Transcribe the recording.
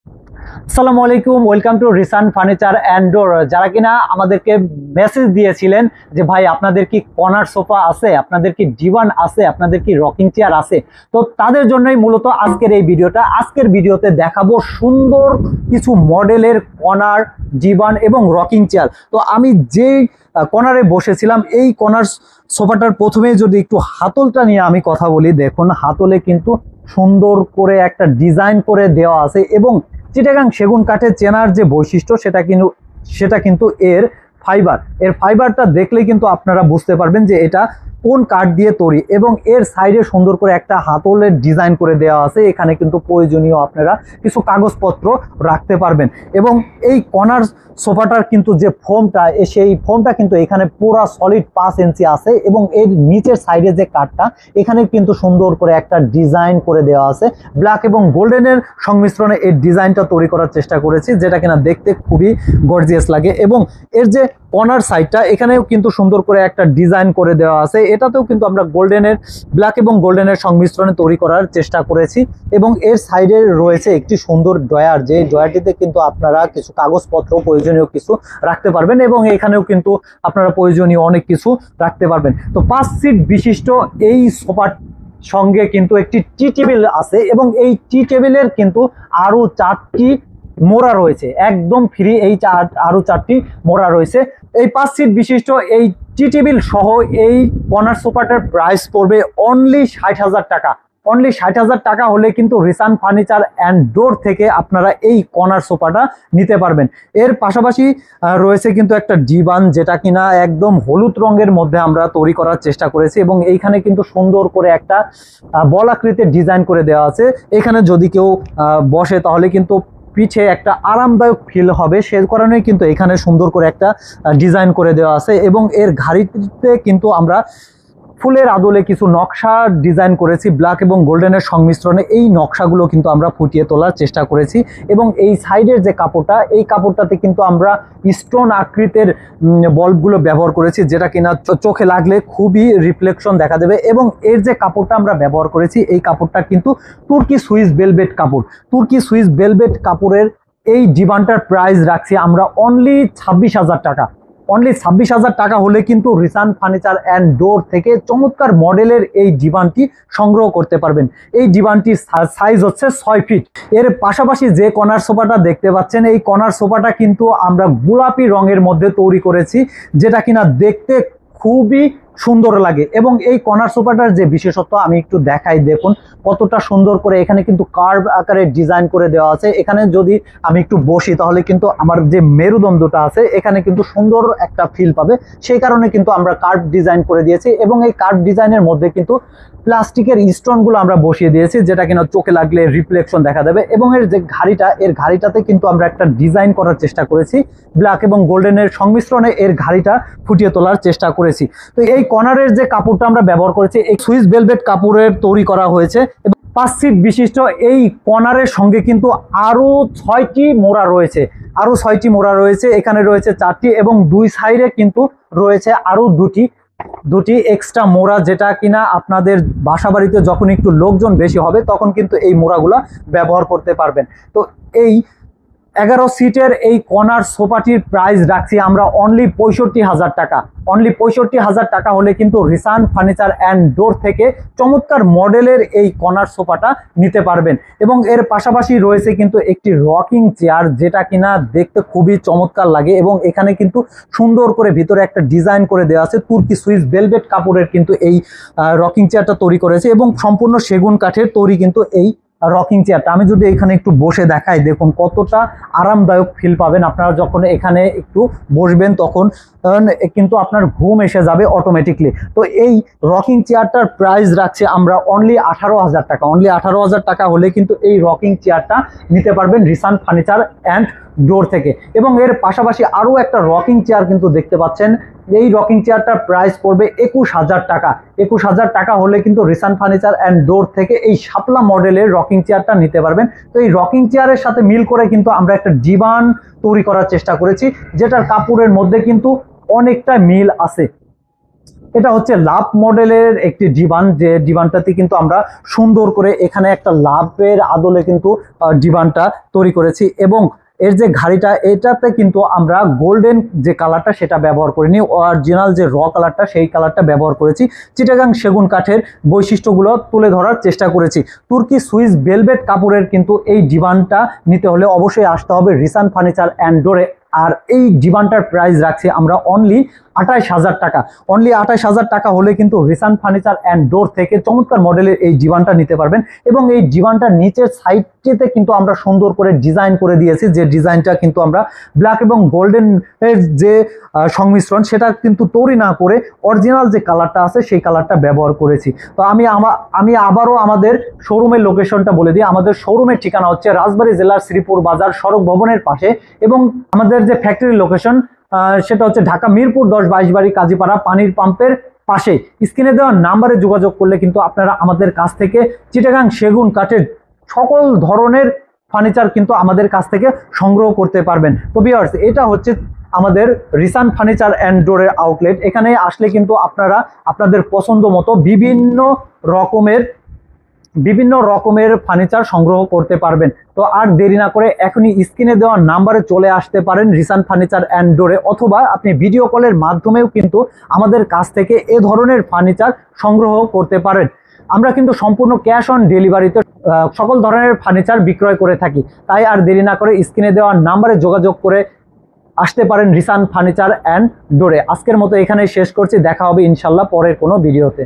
আসসালামু আলাইকুম, welcome to রিসান furniture and door. যারা কিনা আমাদেরকে মেসেজ দিয়েছিলেন যে ভাই আপনাদের কি কর্নার সোফা আছে, আপনাদের কি ডিভান আছে, আপনাদের কি রকিং চেয়ার আছে, তো তাদের জন্যই মূলত আজকের এই ভিডিওটা। আজকের ভিডিওতে দেখাবো সুন্দর কিছু মডেলের কর্নার, ডিভান এবং রকিং চেয়ার। তো আমি যেই কর্নারে বসেছিলাম এই কর্নার সোফাটার প্রথমে যদি একটু হাতলটা নিয়ে আমি কথা বলি, দেখুন হাতলে কিন্তু সুন্দর করে একটা ডিজাইন করে দেওয়া আছে এবং চিটাগাং সেগুন কাঠের চেনার যে বৈশিষ্ট্য সেটা কিন্তু এর ফাইবারটা দেখলে কিন্তু আপনারা বুঝতে পারবেন যে এটা কোন কাঠ দিয়ে তৈরি। এবং এর সাইডে সুন্দর করে একটা হাতলের ডিজাইন করে দেওয়া আছে। এখানে কিন্তু প্রয়োজনীয় আপনারা কিছু কাগজপত্র রাখতে পারবেন। এবং এই কর্নার সোফাটার কিন্তু যে ফোমটা, সেই ফোমটা কিন্তু এখানে পুরো সলিড 5 ইঞ্চি আছে এবং এর নিচের সাইডে যে কাঠটা এখানে কিন্তু সুন্দর করে একটা ডিজাইন করে দেওয়া আছে। ব্ল্যাক এবং গোল্ডেনের সংমিশ্রণে এই ডিজাইনটা তৈরি করার চেষ্টা করেছি, যেটা কিনা দেখতে খুবই গর্জিয়াস লাগে। এবং এর যে কর্নার সাইডটা এখানেও কিন্তু সুন্দর করে একটা ডিজাইন করে দেওয়া আছে। এটাতেও কিন্তু আমরা ব্ল্যাক এবং গোল্ডেনের সংমিশ্রণে তৈরি করার চেষ্টা করেছি। এবং এর সাইডে রয়েছে একটি সুন্দর ড্রয়ার, যে ড্রয়ারটিতে কিন্তু আপনারা কিছু কাগজপত্র, প্রয়োজনীয় কিছু রাখতে পারবেন এবং এখানেও কিন্তু আপনারা প্রয়োজনীয় অনেক কিছু রাখতে পারবেন। তো 5 সিট বিশিষ্ট এই সোফার সঙ্গে কিন্তু একটি টি টেবিল আছে এবং এই টি টেবিলের কিন্তু আরো 4টি মোড়া রয়েছে, একদম ফ্রি। এই আরো 4টি মোড়া রয়েছে। এই 5 সিট বিশিষ্ট এই টি টেবিল সহ এই কর্নার সোফাটার প্রাইস পড়বে অনলি 60,000 টাকা। অনলি 60,000 টাকা হলে কিন্তু রিসান ফার্নিচার অ্যান্ড ডোর থেকে আপনারা এই কর্নার সোফাটা নিতে পারবেন। এর পাশাপাশি রয়েছে কিন্তু একটা ডিভান, যেটা কিনা একদম হলুদ রঙের মধ্যে আমরা তৈরি করার চেষ্টা করেছি এবং এইখানে কিন্তু সুন্দর করে একটা বল আকৃতির ডিজাইন করে দেওয়া আছে। এখানে যদি কেউ বসে তাহলে কিন্তু পিঠে একটা আরামদায়ক ফিল হবে, সে কারণেই কিন্তু এখানে সুন্দর করে একটা ডিজাইন করে দেওয়া আছে। এবং এর ঘাড়িতে কিন্তু আমরা ফুলের আদলে কিছু নকশা ডিজাইন করেছি ব্ল্যাক এবং গোল্ডেনের সংমিশ্রণে। এই নকশাগুলো কিন্তু আমরা ফুটিয়ে তোলার চেষ্টা করেছি। এবং এই সাইডের যে কাপড়টা, এই কাপড়টাতে কিন্তু আমরা স্টোন আকৃতির বল্বগুলো ব্যবহার করেছি, যেটা কিনা চোখে লাগলে খুবই রিফ্লেকশন দেখা দেবে। এবং এর যে কাপড়টা আমরা ব্যবহার করেছি, এই কাপড়টা কিন্তু তুর্কি সুইস ভেলভেট কাপড়। তুর্কি সুইস ভেলভেট কাপড়ের এই ডিভানটার প্রাইস রাখছি আমরা অনলি 26,000 টাকা। অনলি 26,000 টাকা হলে কিন্তু রিসান ফার্নিচার অ্যান্ড ডোর থেকে চমৎকার মডেলের এই ডিভানটি সংগ্রহ করতে পারবেন। এই ডিভানটির সাইজ হচ্ছে 6 ফিট। এর পাশাপাশি যে কর্নার সোফাটা দেখতে পাচ্ছেন, এই কর্নার সোফাটা কিন্তু আমরা গোলাপি রঙের মধ্যে তৈরি করেছি, যেটা কিনা দেখতে খুবই সুন্দর লাগে। এবং এই কর্নার সোফাটার যে বিশেষত্ব আমি একটু দেখাই, দেখুন কতটা সুন্দর করে এখানে কিন্তু কার্ভ আকারে ডিজাইন করে দেওয়া আছে। এখানে যদি আমি একটু বসি তাহলে কিন্তু আমার যে মেরুদণ্ডটা আছে এখানে কিন্তু সুন্দর একটা ফিল পাবে, সেই কারণে কিন্তু আমরা কার্ভ ডিজাইন করে দিয়েছি। এবং এই কার্ভ ডিজাইনের মধ্যে কিন্তু প্লাস্টিকের স্টোনগুলো আমরা বসিয়ে দিয়েছি, যেটা কিনা চোখে লাগলে রিফ্লেকশন দেখা দেবে। এবং এর যে ঘাড়িটাতে কিন্তু আমরা একটা ডিজাইন করার চেষ্টা করেছি, ব্ল্যাক এবং গোল্ডেনের সংমিশ্রণে এর ঘাড়িটা ফুটিয়ে তোলার চেষ্টা করেছি। তো এই কর্নারের যে কাপড়টা আমরা ব্যবহার করেছি, এই সুইস ভেলভেট কাপড়ের তৈরি করা হয়েছে। 5 সিট বিশিষ্ট এই কর্নারের সঙ্গে কিন্তু আরো 6টি মোড়া রয়েছে, এখানে রয়েছে 4টি এবং 2 সাইডে কিন্তু রয়েছে আরো দুটি এক্সট্রা মোড়া, যেটা কিনা আপনাদের বাসাবাড়িতে যখন একটু লোকজন বেশি হবে তখন কিন্তু এই মোড়াগুলা ব্যবহার করতে পারবেন। তো এই 11 সিটের এই কর্নার সোফাটির প্রাইস রাখছি আমরা অনলি 65,000 টাকা। অনলি 65,000 টাকা হলে কিন্তু রিসান ফার্নিচার অ্যান্ড ডোর থেকে চমৎকার মডেলের এই কর্নার সোফাটা নিতে পারবেন। এবং এর পাশাপাশি রয়েছে কিন্তু একটি রকিং চেয়ার, যেটা কিনা দেখতে খুবই চমৎকার লাগে। এবং এখানে কিন্তু সুন্দর করে ভিতরে একটা ডিজাইন করে দেওয়া আছে। তুর্কি সুইস ভেলভেট কাপড়ের কিন্তু এই রকিং চেয়ারটা তৈরি করেছে এবং সম্পূর্ণ সেগুন কাঠের তৈরি কিন্তু এই রকিং চেয়ারটা। আমি যদি এখানে একটু বসে দেখাই, দেখুন কতটা আরামদায়ক ফিল পাবেন আপনারা যখন এখানে একটু বসবেন, তখন কিন্তু আপনার ঘুম এসে যাবে অটোমেটিকলি। তো এই রকিং চেয়ারটার প্রাইস রাখছে আমরা অনলি 18,000 টাকা। অনলি 18,000 টাকা হলে কিন্তু এই রকিং চেয়ারটা নিতে পারবেন রিসান ফার্নিচার অ্যান্ড ডোর থেকে। এবং এর পাশাপাশি আরো একটা রকিং চেয়ার কিন্তু দেখতে পাচ্ছেন। এই রকিং চেয়ারটার প্রাইস পড়বে 21,000 টাকা। 21,000 টাকা হলে কিন্তু রিসান ফার্নিচার অ্যান্ড ডোর থেকে এই শাপলা মডেলের রকিং চেয়ারটা নিতে পারবেন। তো এই রকিং চেয়ারের সাথে মিল করে কিন্তু আমরা একটা ডিভান তৈরি করার চেষ্টা করেছি, যেটার কাপড়ের মধ্যে কিন্তু অনেকটা মিল আছে। এটা হচ্ছে লাভ মডেলের একটি ডিভান, যে ডিভানটাতে কিন্তু আমরা সুন্দর করে এখানে একটা লাভের আদলে কিন্তু ডিভানটা তৈরি করেছি, এবং এর যে ঘাড়িটা এটাতে কিন্তু আমরা গোল্ডেন যে কালারটা সেটা ব্যবহার করিনি, অরিজিনাল যে র কালারটা সেই কালারটা ব্যবহার করেছি। চিটাগাং সেগুন কাঠের বৈশিষ্ট্যগুলো তুলে ধরার চেষ্টা করেছি। তুর্কি সুইস ভেলভেট কাপড়ের কিন্তু এই ডিভানটা নিতে হলে অবশ্যই আসতে হবে রিসান ফার্নিচার অ্যান্ড ডোরে। আর এই ডিভানটার প্রাইস রাখছি আমরা অনলি 28,000 টাকা। অনলি 28,000 টাকা হলে কিন্তু রিসান ফার্নিচার অ্যান্ড ডোর থেকে চমৎকার মডেলের এই ডিভানটা নিতে পারবেন। এবং এই ডিভানটার নিচের সাইডটিতে কিন্তু আমরা সুন্দর করে ডিজাইন করে দিয়েছি, যে ডিজাইনটা কিন্তু আমরা ব্ল্যাক এবং গোল্ডেন এর যে সংমিশ্রণ সেটা কিন্তু তৈরি না করে অরিজিনাল যে কালারটা আছে সেই কালারটা ব্যবহার করেছি। তো আমি আবারও আমাদের শোরুমের লোকেশনটা বলে দিই। আমাদের শোরুমের ঠিকানা হচ্ছে রাজবাড়ী জেলার শ্রীপুর বাজার সড়ক ভবনের পাশে, এবং আমাদের যে ফ্যাক্টরি লোকেশন সেটা হচ্ছে ঢাকা মিরপুর 10 22 কাজীপাড়া পানির পাম্পের পাশে। স্ক্রিনে দেওয়া নাম্বারে যোগাযোগ করলে কিন্তু আপনারা আমাদের কাছ থেকে চিটাগাং সেগুন কাঠের সকল ধরনের ফার্নিচার কিন্তু আমাদের কাছ থেকে সংগ্রহ করতে পারবেন। তো ভিউয়ার্স, এটা হচ্ছে আমাদের রিসান ফার্নিচার অ্যান্ড ডোরের আউটলেট। এখানে আসলে কিন্তু আপনারা আপনাদের পছন্দ মতো বিভিন্ন রকমের ফার্নিচার সংগ্রহ করতে পারবেন। তো আর দেরি না করে এখনই স্ক্রিনে দেওয়া নাম্বারে চলে আসতে পারেন রিসান ফার্নিচার অ্যান্ড ডোরে, অথবা আপনি ভিডিও কলের মাধ্যমেও কিন্তু আমাদের কাছ থেকে এ ধরনের ফার্নিচার সংগ্রহ করতে পারেন। আমরা কিন্তু সম্পূর্ণ ক্যাশ অন ডেলিভারিতে সকল ধরনের ফার্নিচার বিক্রয় করে থাকি। তাই আর দেরি না করে স্ক্রিনে দেওয়া নাম্বারে যোগাযোগ করে আসতে পারেন রিসান ফার্নিচার অ্যান্ড ডোরে। আজকের মতো এখানেই শেষ করছি, দেখা হবে ইনশাল্লাহ পরের কোনো ভিডিওতে।